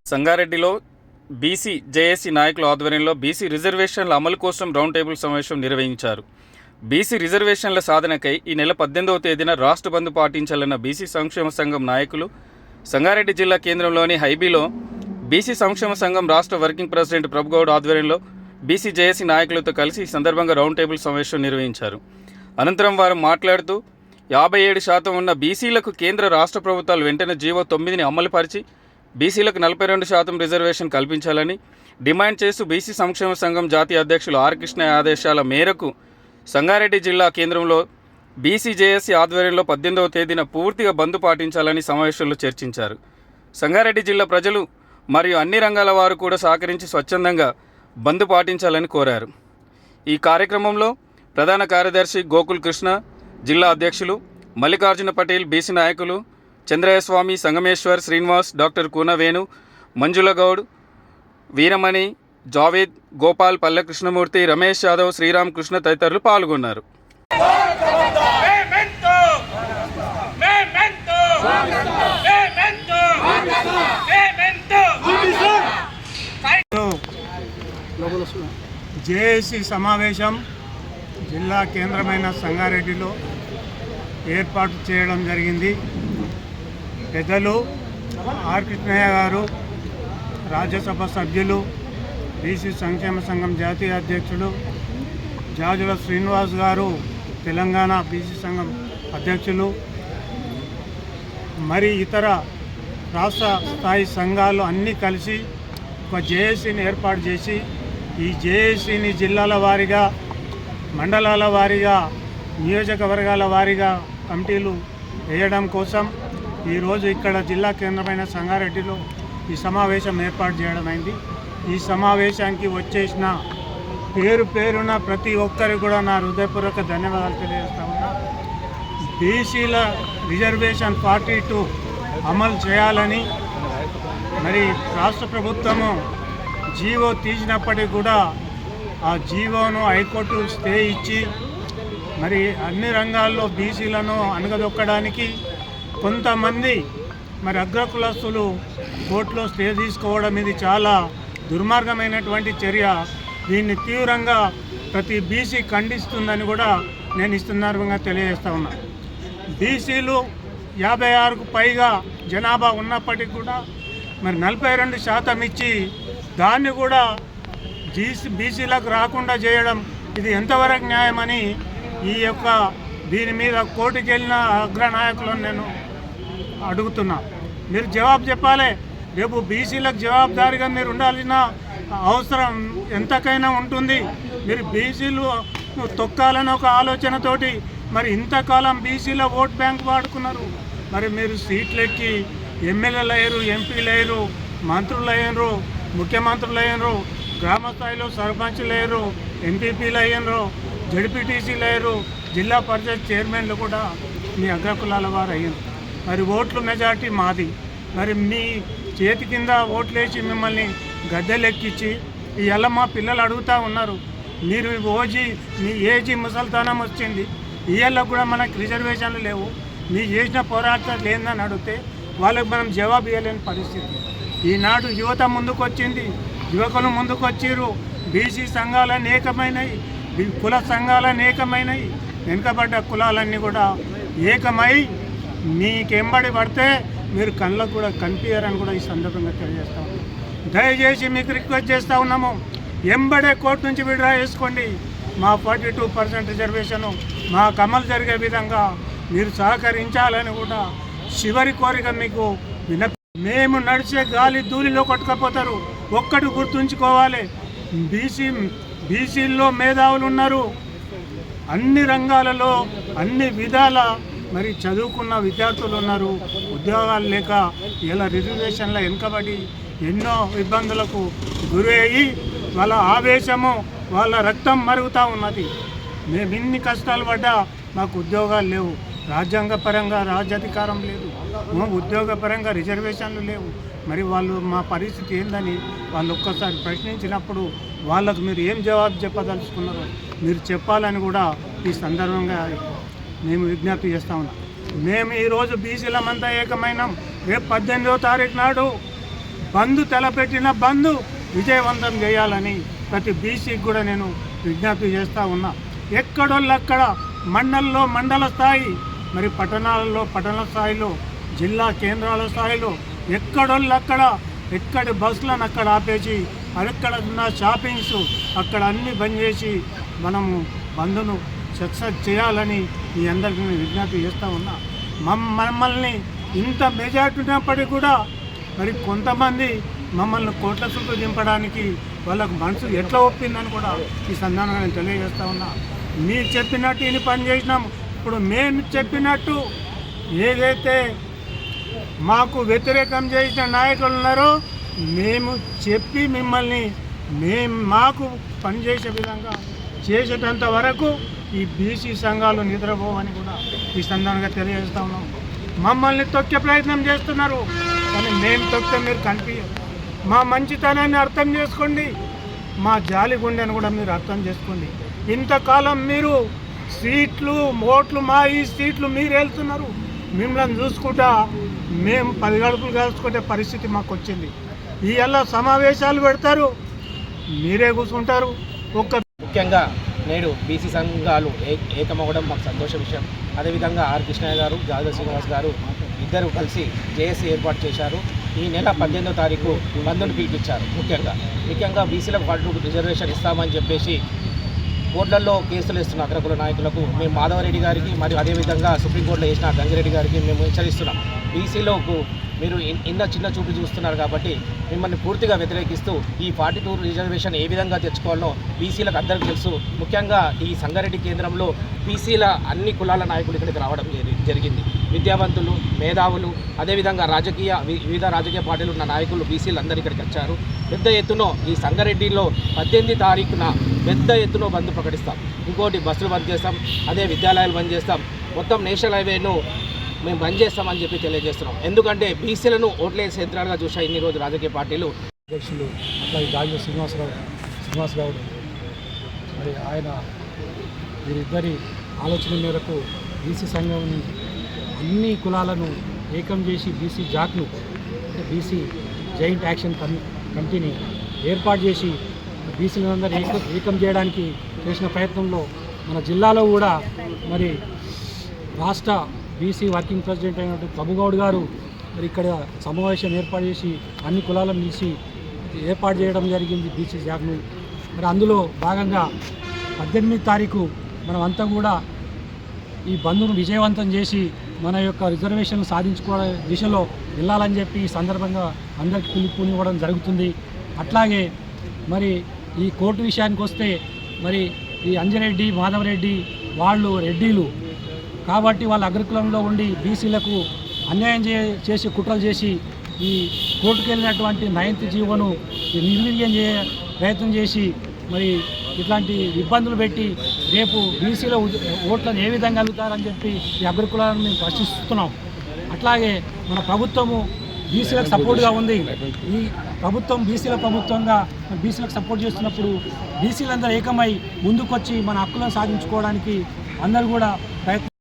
సంగారెడ్డిలో BC JAC నాయకుల ఆధ్వర్యంలో బీసీ రిజర్వేషన్ల అమలు కోసం రౌండ్ టేబుల్ సమావేశం నిర్వహించారు. బీసీ రిజర్వేషన్ల సాధనకై ఈ నెల 18వ తేదీన రాష్ట్ర బంద్ పాటించాలన్న బీసీ సంక్షేమ సంఘం నాయకులు సంగారెడ్డి జిల్లా కేంద్రంలోని హైబీలో బీసీ సంక్షేమ సంఘం రాష్ట్ర వర్కింగ్ ప్రెసిడెంట్ ప్రభుగౌడ్ ఆధ్వర్యంలో బీసీ జేఏసీ నాయకులతో కలిసి ఈ సందర్భంగా రౌండ్ టేబుల్ సమావేశం నిర్వహించారు. అనంతరం వారు మాట్లాడుతూ 57% ఉన్న బీసీలకు కేంద్ర రాష్ట్ర ప్రభుత్వాలు వెంటనే జీవో 9ని అమలుపరిచి బీసీలకు 42% రిజర్వేషన్ కల్పించాలని డిమాండ్ చేస్తూ బీసీ సంక్షేమ సంఘం జాతీయ అధ్యక్షులు ఆర్ కృష్ణ ఆదేశాల మేరకు సంగారెడ్డి జిల్లా కేంద్రంలో బీసీ జేఏసీ ఆధ్వర్యంలో 18వ తేదీన పూర్తిగా బంద్ పాటించాలని సమావేశంలో చర్చించారు. సంగారెడ్డి జిల్లా ప్రజలు మరియు అన్ని రంగాల వారు కూడా సహకరించి స్వచ్ఛందంగా బంద్ పాటించాలని కోరారు. ఈ కార్యక్రమంలో ప్రధాన కార్యదర్శి గోకుల్ కృష్ణ, జిల్లా అధ్యక్షులు మల్లికార్జున పటేల్, బీసీ నాయకులు చంద్రయ్యస్వామి, సంగమేశ్వర్, శ్రీనివాస్, డాక్టర్ కూనవేణు, మంజుల గౌడ్, వీరమణి, జావేద్, గోపాల్, పల్లె కృష్ణమూర్తి, రమేష్ యాదవ్, శ్రీరామ్ కృష్ణ తదితరులు పాల్గొన్నారు. జేఏసీ సమావేశం జిల్లా కేంద్రమైన సంగారెడ్డిలో ఏర్పాటు చేయడం జరిగింది. పెద్దలు ఆర్ కృష్ణయ్య గారు, రాజ్యసభ సభ్యులు, బీసీ సంక్షేమ సంఘం జాతీయ అధ్యక్షుడు జాజుల శ్రీనివాస్ గారు, తెలంగాణ బీసీ సంఘం అధ్యక్షులు, మరి ఇతర రాష్ట్ర స్థాయి సంఘాలు అన్నీ కలిసి ఒక జేఏసీని ఏర్పాటు చేసి ఈ జేఏసీని జిల్లాల వారీగా, మండలాల వారీగా, నియోజకవర్గాల వారీగా కమిటీలు వేయడం కోసం ఈరోజు ఇక్కడ జిల్లా కేంద్రమైన సంగారెడ్డిలో ఈ సమావేశం ఏర్పాటు చేయడం అయింది. ఈ సమావేశానికి వచ్చేసిన పేరున ప్రతి ఒక్కరికి కూడా నా హృదయపూర్వక ధన్యవాదాలు తెలియజేస్తా ఉన్నా. బీసీల రిజర్వేషన్ 42 అమలు చేయాలని మరి రాష్ట్ర ప్రభుత్వము జీవో తీసినప్పటికీ కూడా ఆ జీవోను హైకోర్టు స్టే ఇచ్చి మరి అన్ని రంగాల్లో బీసీలను అణగదొక్కడానికి కొంతమంది మరి అగ్రకులస్తులు కోర్టులో స్టే తీసుకోవడం ఇది చాలా దుర్మార్గమైనటువంటి చర్య. దీన్ని తీవ్రంగా ప్రతి బీసీ ఖండిస్తుందని కూడా నేను ఈ సందర్భంగా తెలియజేస్తా ఉన్నా. బీసీలు 56కు పైగా జనాభా ఉన్నప్పటికీ కూడా మరి 42% ఇచ్చి దాన్ని కూడా బీసీలకు రాకుండా చేయడం ఇది ఎంతవరకు న్యాయమని దీని మీద కోర్టుకు వెళ్ళిన అగ్రనాయకులను నేను అడుగుతున్నా. మీరు జవాబు చెప్పాలి. రేపు బీసీలకు జవాబుదారీగా మీరు ఉండాల్సిన అవసరం ఎంతకైనా ఉంటుంది. మీరు బీసీలు తొక్కాలని ఒక ఆలోచనతోటి మరి ఇంతకాలం బీసీల ఓట్ బ్యాంక్ వాడుకున్నారు. మరి మీరు సీట్లు ఎక్కి ఎమ్మెల్యేలు అయ్యారు, ఎంపీలు అయ్యారు, మంత్రులు అయ్యారు, ముఖ్యమంత్రులు అయ్యారు, గ్రామ స్థాయిలో సర్పంచ్లు అయ్యారు, ఎంపీపీలు అయ్యారు, జడ్పీటీసీలు అయ్యారు, జిల్లా పరిషత్ చైర్మన్లు కూడా మీ అగ్రకులాల వారు అయ్యారు. మరి ఓట్లు మెజార్టీ మాది. మరి మీ చేతి కింద ఓట్లేసి మిమ్మల్ని గద్దెలెక్కించి ఇవాళ మా పిల్లలు అడుగుతూ ఉన్నారు, మీరు మీ ఏజీ ముసల్తానం వచ్చింది, ఇవాళ కూడా మనకు రిజర్వేషన్లు లేవు, మీరు చేసిన పోరాటాలు లేదని అడిగితే వాళ్ళకి మనం జవాబు ఇవ్వలేని పరిస్థితి. ఈనాడు యువత ముందుకు వచ్చింది, యువకులు ముందుకు వచ్చారు, బీసీ సంఘాలన్నీ ఏకమైనవి, కుల సంఘాలన్నీ ఏకమైనవి, వెనుకబడ్డ కులాలన్నీ కూడా ఏకమై మీకెంబడి పడితే మీరు కళ్ళకు కూడా కనిపించారని కూడా ఈ సందర్భంగా తెలియజేస్తా ఉన్నాం. దయచేసి మీకు రిక్వెస్ట్ చేస్తూ ఉన్నాము, ఎంబడే కోర్టు నుంచి విడ్రా చేసుకోండి. మా 42% రిజర్వేషను మాకు అమలు జరిగే విధంగా మీరు సహకరించాలని కూడా చివరి కోరిక మీకు మేము నడిచే గాలి ధూళిలో కొట్టుకపోతారు. ఒక్కటి గుర్తుంచుకోవాలి, బీసీల్లో మేధావులు ఉన్నారు, అన్ని రంగాలలో అన్ని విధాల మరి చదువుకున్న విద్యార్థులు ఉన్నారు. ఉద్యోగాలు లేక ఇలా రిజర్వేషన్ల వెనుకబడి ఎన్నో ఇబ్బందులకు గురి అయ్యి వాళ్ళ ఆవేశము, వాళ్ళ రక్తం మరుగుతూ ఉన్నది. మేము ఇన్ని కష్టాలు పడ్డా మాకు ఉద్యోగాలు లేవు, రాజ్యాంగపరంగా రాజ్యాధికారం లేదు, ఉద్యోగపరంగా రిజర్వేషన్లు లేవు. మరి వాళ్ళు మా పరిస్థితి ఏందని వాళ్ళు ఒక్కసారి ప్రశ్నించినప్పుడు వాళ్ళకు మీరు ఏం జవాబు చెప్పదలుచుకున్నారో మీరు చెప్పాలని కూడా ఈ సందర్భంగా మేము విజ్ఞప్తి చేస్తా ఉన్నాం. మేము ఈరోజు బీసీలమంతా ఏకమైనాం. రేపు 18వ తారీఖు నాడు బంద్ తలపెట్టిన బంద్ విజయవంతం చేయాలని ప్రతి బీసీకి కూడా నేను విజ్ఞప్తి చేస్తూ ఉన్నా. ఎక్కడోళ్ళక్కడ మండలంలో మండల స్థాయి, మరి పట్టణాలలో పట్టణ స్థాయిలో, జిల్లా కేంద్రాల స్థాయిలో ఎక్కడోళ్ళక్కడ ఎక్కడి బస్సులను అక్కడ ఆపేసి అక్కడ ఉన్న షాపింగ్స్ అక్కడ అన్నీ బంద్ చేసి మనము బంద్ను సక్సెస్ చేయాలని మీ అందరికీ నేను విజ్ఞప్తి చేస్తూ ఉన్నా. మమ్మల్ని ఇంత మెజార్టీ ఉన్నప్పటికీ కూడా మరి కొంతమంది మమ్మల్ని కోట్ల చుట్టూ దింపడానికి వాళ్ళకు మనసు ఎట్లా ఒప్పిందని కూడా ఈ సందర్భంగా నేను తెలియజేస్తూ ఉన్నా. మీరు చెప్పినట్టు ఇన్ని పని చేసినాము. ఇప్పుడు మేము చెప్పినట్టు ఏదైతే మాకు వ్యతిరేకం చేసిన నాయకులు ఉన్నారో మేము చెప్పి మిమ్మల్ని మాకు పనిచేసే విధంగా చేసేటంత వరకు ఈ బీసీ సంఘాలు నిద్రపోవని కూడా ఈ సందర్భంగా తెలియజేస్తూ ఉన్నాం. మమ్మల్ని తొక్కే ప్రయత్నం చేస్తున్నారు, కానీ మేము తొక్కితే మీరు కనిపించరు. మా మంచితనాన్ని అర్థం చేసుకోండి, మా జాలి గుండెని కూడా మీరు అర్థం చేసుకోండి. ఇంతకాలం మీరు సీట్లు ఓట్లు మా ఈ సీట్లు మీరు వెళ్తున్నారు, మిమ్మల్ని చూసుకుంటా మేము 10 గడుపులు కలుసుకుంటే పరిస్థితి మాకు వచ్చింది. ఇవాళ సమావేశాలు పెడతారు, మీరే కూర్చుంటారు. ముఖ్యంగా నేడు బీసీ సంఘాలు ఏకమవ్వడం మాకు సంతోష విషయం. అదేవిధంగా ఆర్ కృష్ణయ్య గారు, జాదవ్ శ్రీనివాస్ గారు ఇద్దరు కలిసి జేఏసీ ఏర్పాటు చేశారు. ఈ నెల 18వ తారీఖు బంద్ను పిలిపించారు. ముఖ్యంగా బీసీలకు 42 రిజర్వేషన్ ఇస్తామని చెప్పేసి కోర్టులలో కేసులు ఇస్తున్న అగ్రకుల నాయకులకు మేము మాధవరెడ్డి గారికి మరియు అదేవిధంగా సుప్రీంకోర్టులో వేసిన గంగిరెడ్డి గారికి మేము హెచ్చరిస్తున్నాం. బీసీలకు మీరు చిన్న చూపు చూస్తున్నారు కాబట్టి మిమ్మల్ని పూర్తిగా వ్యతిరేకిస్తూ ఈ 42 రిజర్వేషన్ ఏ విధంగా తెచ్చుకోవాలో బీసీలకు అందరికీ తెలుసు. ముఖ్యంగా ఈ సంగారెడ్డి కేంద్రంలో బీసీల అన్ని కులాల నాయకులు ఇక్కడికి రావడం జరిగింది. విద్యావంతులు, మేధావులు, అదేవిధంగా వివిధ రాజకీయ పార్టీలు ఉన్న నాయకులు బీసీలు అందరూ ఇక్కడికి వచ్చారు. పెద్ద ఎత్తున ఈ సంగారెడ్డిలో 18వ తారీఖున పెద్ద ఎత్తున బంద్ ప్రకటిస్తాం. ఇంకోటి బస్సులు బంద్ చేస్తాం, అదే విద్యాలయాలు బంద్ చేస్తాం, మొత్తం నేషనల్ హైవేను మేము బంద్ చేస్తామని చెప్పి తెలియజేస్తున్నాం. ఎందుకంటే బీసీలను ఓట్లేసే యంత్రాలుగా చూసా ఇన్ని రోజు రాజకీయ పార్టీలు. అధ్యక్షులు అట్లాగే జాదవ్ శ్రీనివాస్ గౌడ్ మరి ఆయన వీరిద్దరి ఆలోచన మేరకు బీసీ సంఘం అన్ని కులాలను ఏకం చేసి బీసీ జాక్ను అంటే బీసీ జాయింట్ యాక్షన్ కమిటీని ఏర్పాటు చేసి బీసీలందరూ ఏకం చేయడానికి చేసిన ప్రయత్నంలో మన జిల్లాలో కూడా మరి రాష్ట్ర బీసీ వర్కింగ్ ప్రెసిడెంట్ అయినటువంటి ప్రభుగౌడ్ గారు మరి ఇక్కడ సమావేశం ఏర్పాటు చేసి అన్ని కులాలను పిలిచి ఏర్పాటు చేయడం జరిగింది బీసీ జాగ్ను. మరి అందులో భాగంగా 18వ తారీఖు మనం అంతా కూడా ఈ బంద్ను విజయవంతం చేసి మన యొక్క రిజర్వేషన్ సాధించుకోవడం దిశలో వెళ్ళాలని చెప్పి ఈ సందర్భంగా అందరికీ పిలుపునివ్వడం జరుగుతుంది. అట్లాగే మరి ఈ కోర్టు విషయానికి వస్తే మరి ఈ అంజిరెడ్డి, మాధవరెడ్డి వాళ్ళు రెడ్డిలు కాబట్టి వాళ్ళ అగ్రకులంలో ఉండి బీసీలకు అన్యాయం చేసి కుట్రలు చేసి ఈ కోర్టుకు వెళ్ళినటువంటి 9th జీవోను నిర్వీర్యం ప్రయత్నం చేసి మరి ఇట్లాంటి ఇబ్బందులు పెట్టి రేపు బీసీల ఓట్లను ఏ విధంగా అడుగుతారని చెప్పి ఈ అగ్రకులాలను మేము ప్రశ్నిస్తున్నాం. అట్లాగే మన ప్రభుత్వము బీసీలకు సపోర్ట్గా ఉంది. ఈ ప్రభుత్వం బీసీల ప్రభుత్వంగా బీసీలకు సపోర్ట్ చేస్తున్నప్పుడు బీసీలందరూ ఏకమై ముందుకొచ్చి మన హక్కులను సాధించుకోవడానికి అందరూ కూడా ప్రయత్నం